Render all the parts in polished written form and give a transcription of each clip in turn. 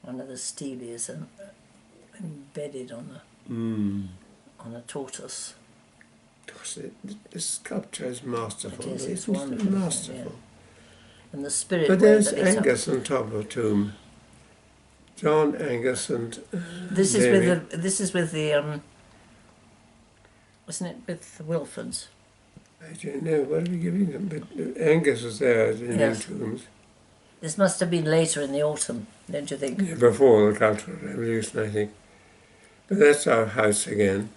one of the steelies embedded on a tortoise. The sculpture is masterful. It is, it's wonderful. Masterful. Yeah. And the spirit. But there's Angus on top of the tomb. John, Angus, and this is Mary. with the isn't it with the Wilfords? I don't know, what are we giving them? But Angus was there in the tombs. This must have been later in the autumn, don't you think? Yeah, before the Cultural Revolution, I think. But that's our house again.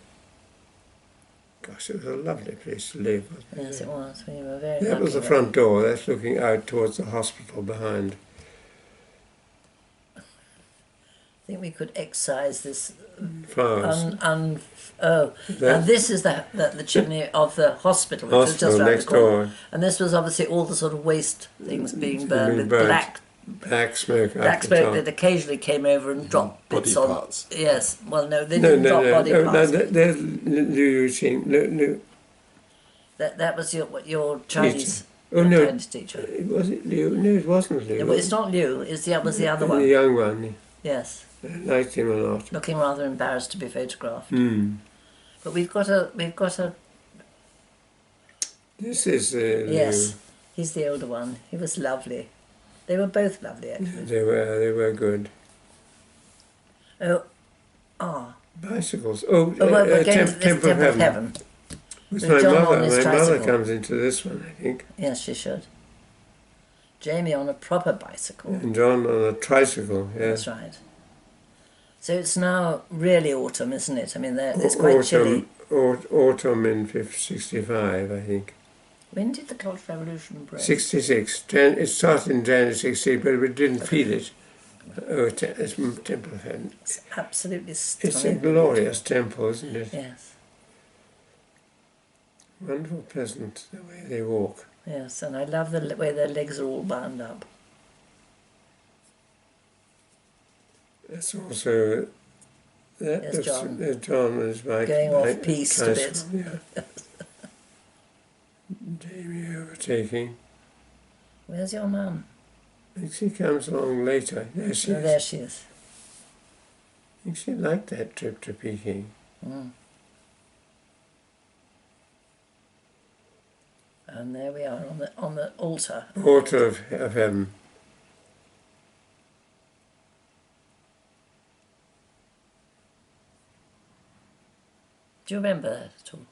Gosh, it was a lovely place to live. Yes, it was. We were very That was the front door. That's looking out towards the hospital behind. I think we could excise this flowers. And this is the chimney of the hospital, which was just next door. And this was obviously all the sort of waste things being burned with black smoke. Black smoke that occasionally came over and dropped bits body parts. Yes, well, no, they didn't drop body parts. No, there's Liu. That was your Chinese. Teacher. Oh no, Chinese teacher. Was it Liu? No, it wasn't Liu. No, it's not Liu. It was the other one. The young one. Yes. I liked him a lot. Looking rather embarrassed to be photographed. But we've got a. This is yes, he's the older one. He was lovely. They were both lovely, actually. They were good. Bicycles. Well, we're going to this Temple of Heaven. With my mother comes into this one, I think. Yes, she should. Jamie on a proper bicycle. And John on a tricycle, yes. That's right. So it's now really autumn, isn't it? I mean, it's quite chilly. Autumn in 65, I think. When did the Cultural Revolution break? 66. It started in January 68, but we didn't feel it. It's Temple of Heaven. It's absolutely stunning. It's a glorious temple, isn't it? Yes. Wonderful, pleasant, the way they walk. Yes, and I love the way their legs are all bound up. That's also... There's John. John and his wife. Going off piste a bit. Yeah. Jamie overtaking. Where's your mum? I think she comes along later. There she is. There she is. I think she liked that trip to Peking. And there we are on the altar. Altar of Heaven. Do you remember that at all?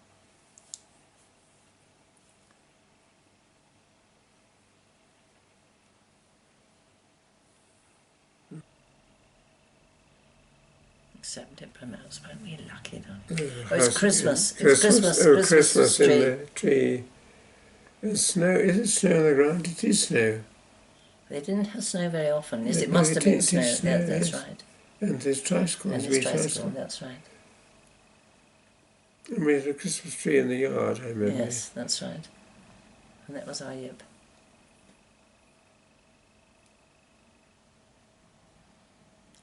Except diplomats, weren't we lucky, don't we? Oh, it's Christmas. It's Christmas in the tree. There's snow. Is it snow on the ground? It is snow. They didn't have snow very often. Yes, it must have been snow. That's right. And there's tricycles. And there's tricycle, that's right. And we had a Christmas tree in the yard, I remember. Yes, that's right. And that was our yip.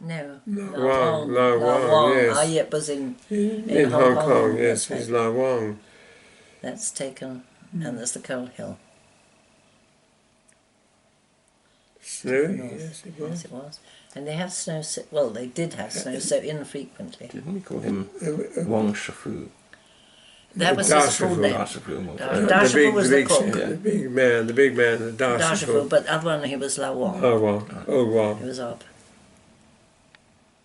No. La Wang. Yes. Our yip was in Hong Kong. Yes, that's he's La Wang. That's taken, and there's the Coal Hill. Snowy, yes it was. Yes, it was. And they have snow, well, they did have snow so infrequently. Didn't we call him Wang Shifu? That was his full name. Da Shifu was the cook. The big man, the Da Shifu. But the other one, he was La Wang. Wang. He was up.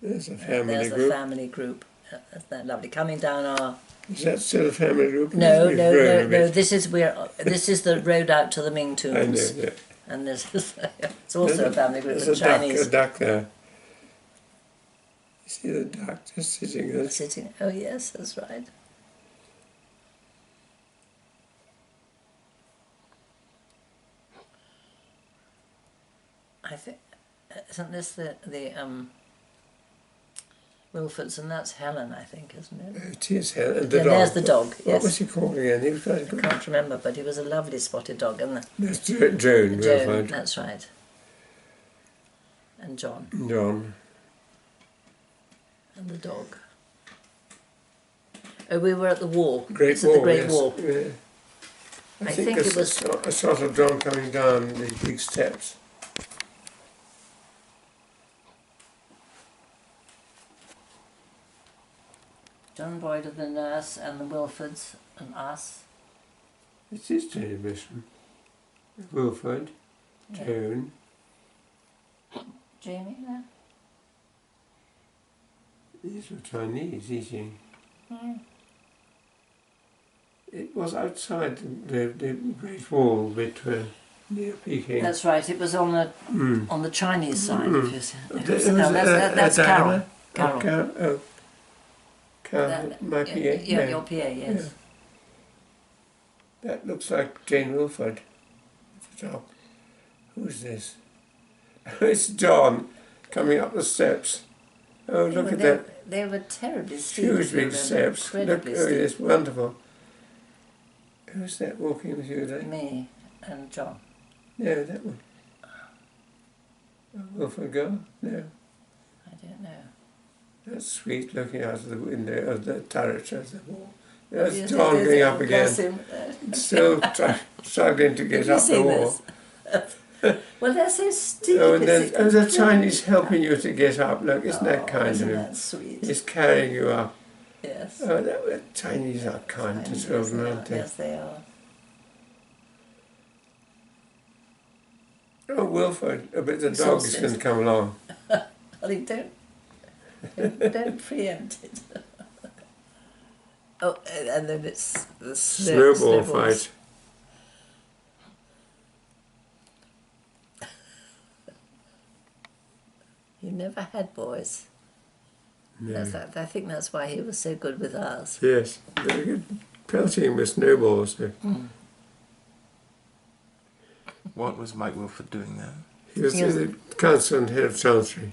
There's a family There's group. the family group. That's that lovely. Coming down our... Is that still a family group? No. This is the road out to the Ming Tombs. I know, yeah. And it's also a family group of There's Chinese. a duck there. You see the duck just sitting there? Sitting. Oh yes, that's right. I think isn't this the Wilfords, and that's Helen, I think, isn't it? It is Helen. And the dog. There's the dog. Yes. What was he called again? He was quite good. I can't remember, but he was a lovely spotted dog, and That's Joan. Joan. That's right. And John. John. And the dog. Oh, we were at the wall. Great Wall. Wall. The Great Yes. Wall. Yeah. I think it was a shot of John coming down the big steps. John Boyd of the nurse and the Wilfords and us. It is Chinese mission. Wilford, Yeah. Joan. Jamie, no? These were Chinese eating. Mm. It was outside the Great Wall between near Peking. That's right. It was on the Chinese side. Mm. If you see. That's Carol. Carol. Oh, Carol, my PA. Yeah, your PA, yes. Yeah. That looks like Jane Wilford at the top. Who's this? It's John coming up the steps. Oh, look at that. They were terribly steep. Huge big steps. Look, Incredibly oh, steep. it's wonderful. Who's that walking with you there? Me and John. Yeah, that one. Wilford girl? No. I don't know. That's sweet, looking out of the window of the turret of the wall. There's Yes, John yes, going yes, up bless again. him. Still struggling to get Have you up the seen wall. this? Well, they're so steep. Oh, and it's there's the Chinese helping you to get up. Look, isn't that kind isn't of him? that sweet? He's carrying you up. Yes. Oh, the Chinese are kind to children, aren't they? Yes, they are. Oh, Wilford, I bet the It's dog all is going to come along. Ollie, don't preempt it. Oh, and then it's the Snowball snowballs. fight. He never had boys. No. I think that's why he was so good with ours. Yes, very good. Pelting with snowballs. What was Mike Wilford doing there? He was the council and head of chancery,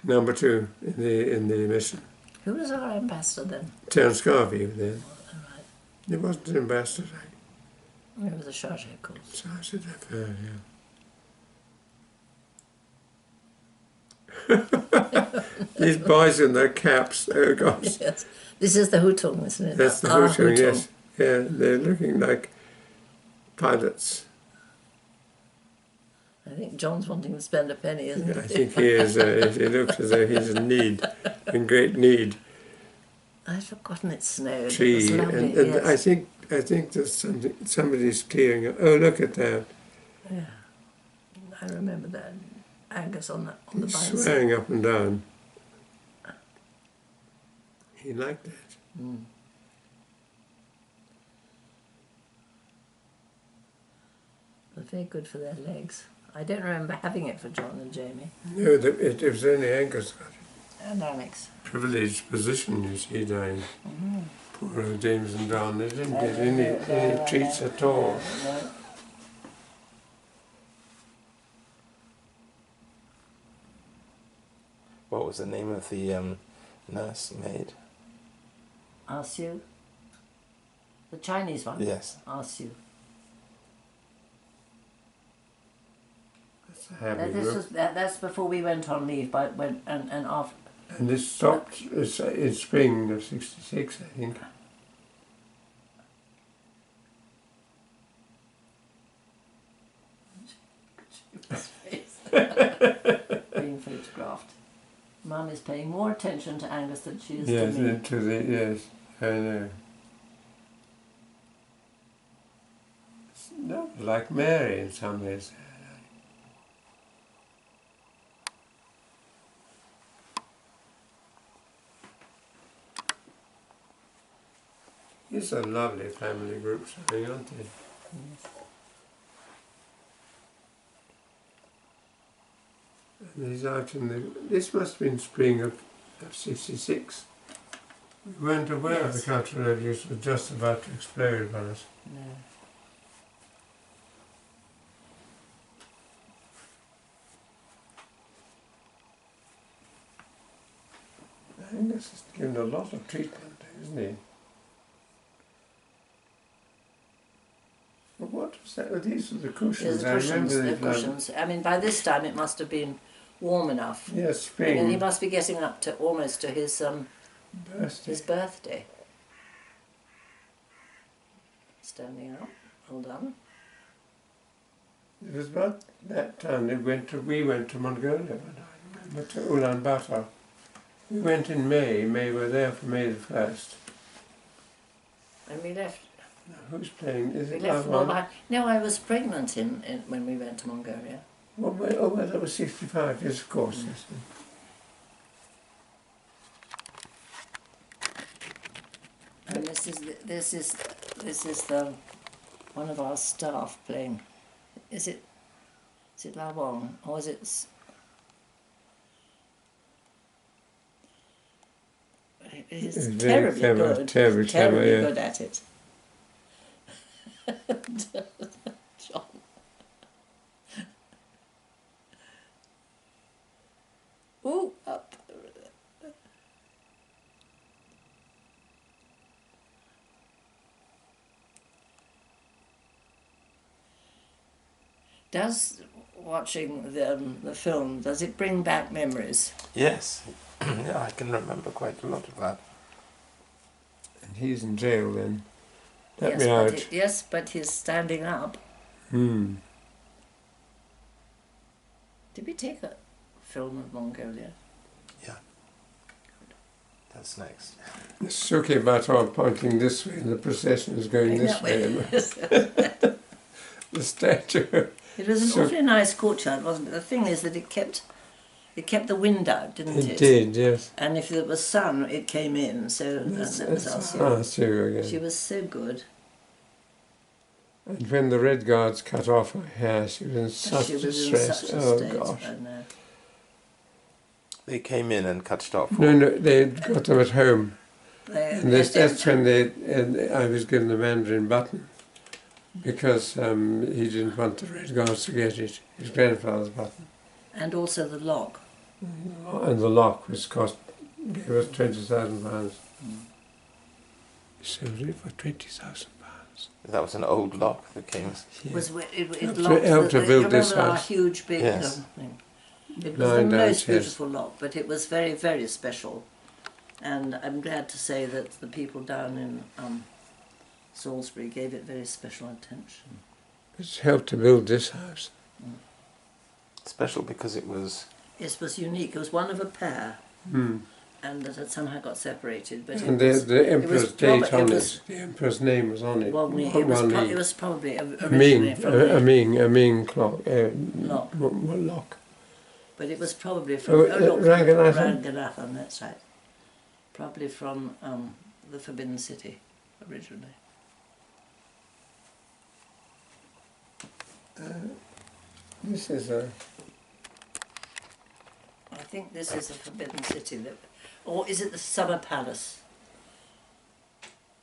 number 2 in the mission. Who was our ambassador then? Terence Garvey then. All right. He wasn't an ambassador. He was a charge, of course. So I should have heard, yeah. These boys in their caps, oh gosh. Yes. This is the Hutong, isn't it? That's the Our Hutong, yes. Yeah, they're looking like pilots. I think John's wanting to spend a penny, isn't Yeah, I he? think he is. He looks as though he's in great need. I'd forgotten it snowed. Tree, It was lovely, and yes. I think there's somebody's clearing up. Oh, look at that! Yeah, I remember that. Angus on the He's bicycle. swearing up and down. He liked that. Mm. But very good for their legs. I don't remember having it for John and Jamie. No, it was only Angus got it. And Alex. Privileged position, you see, Diane. Mm-hmm. Poor old James and John, they didn't get any treats at all. No. What was the name of the nurse maid? Arsu. The Chinese one? Yes. Arsu. That's a happy look. That's before we went on leave, and after. And this stopped in spring of '66, I think. Being photographed. Mum is paying more attention to Angus than she is Yes, to me. yes, I know. It's not like Mary in some ways. These are lovely family groups, I think, aren't they? Yes. And he's out in the. This must have been spring of '66. We weren't aware of the Yes. Cultural Revolution was just about to explode on us. No. Angus has given a lot of treatment, isn't he? Well, what was that? Oh, these were the cushions. There's the I cushions, remember the cushions. I mean, by this time it must have been warm enough. Yes, And spring. he must be getting up to almost to his Birthday. birthday. Standing up. Well done. It was about that time we went to Mongolia, and I remember to Ulaanbaatar. We went in May. We were there for May the 1st. And we left. Who's playing? Is We it left Lavan? Mobile. No, I was pregnant when we went to Mongolia. Well, that was 65, yes, of course. Yes. And this is the one of our staff playing. Is it Lawang or is it? He's It's terribly very clever, good. terribly clever, yeah. Good at it. John. Ooh, up. Does watching the film, does it bring back memories? Yes. Yeah, I can remember quite a lot of that. And he's in jail then. Let Yes, me but out. yes, but he's standing up. Hmm. Did we take a film of Mongolia? Yeah. That's next. The Suki Bator pointing this way and the procession is going this way. The statue. It was an awfully nice courtyard, wasn't it? The thing is that it kept the wind out, didn't it? It did, yes. And if there was sun, it came in. So that was Sue again. She was so good. And when the Red Guards cut off her hair, she was in such distress. Such a Oh state. gosh. I know. They came in and cut it off. No, they got them at home. And that's when I was given the Mandarin button because he didn't want the Red Guards to get it. His grandfather's button. And also the lock. And the lock was gave us £20,000. He sold it for £20,000. That was an old lock that came. Yeah. It locked helped to build this our house. huge big Yes. thing. It was the most beautiful lock, but it was very, very special. And I'm glad to say that the people down in Salisbury gave it very special attention. It's helped to build this house. Special because it was... It was unique. It was one of a pair, Hmm. and that had somehow got separated. But And it the Emperor's date on it. it, the Emperor's name was on it. It was probably originally from a Ming clock, lock. But it was probably from Ranganathan. Ranganathan, that's right. Probably from the Forbidden City originally. This is a... I think this is the Forbidden City, or is it the Summer Palace?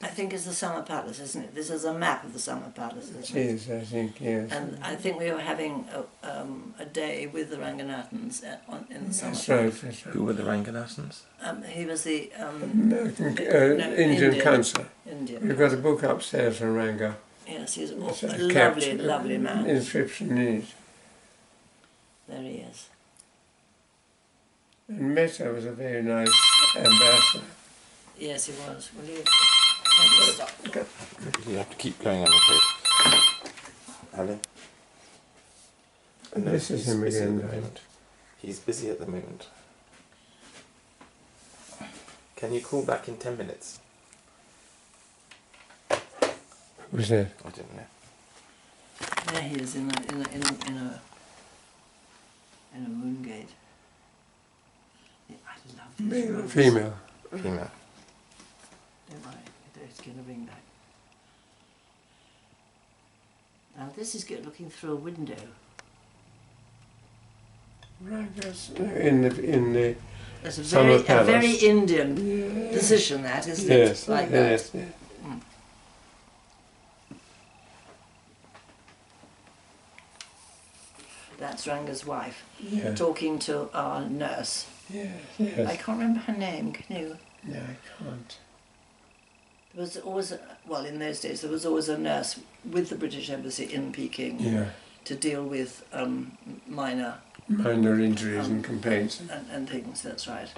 I think it's the Summer Palace, isn't it? This is a map of the Summer Palace, isn't it? It is, I think, yes. And I think we were having a day with the Ranganathans in the Summer That's Palace. right, that's right. Who were the Ranganathans? He was the American, Indian councillor. Indian. We've got a book upstairs from Ranga. Yes, he's It's a kept lovely, lovely man. inscription in it. There he is. And Mehta was a very nice ambassador. Yes, he was. Will you stop? You have to keep going, I'm afraid. Alan? And this is him busy again, at the right? moment. He's busy at the moment. Can you call back in 10 minutes? Who's that? I don't know. There he is in a moon gate. Yeah, I love these Male or rooms. female? Female. Don't worry, it's going to ring back. Now this is good looking through a window. Ranga's in the That's a Summer Palace. very Indian position, that, isn't yes, it? Like yes, that. yes. That's Ranga's wife, Yeah. talking to our nurse. Yes, I yes. can't remember her name, can you? No, I can't. There was always, in those days, there was always a nurse with the British Embassy in Peking Yeah. to deal with minor Minor injuries and complaints. and things, that's right.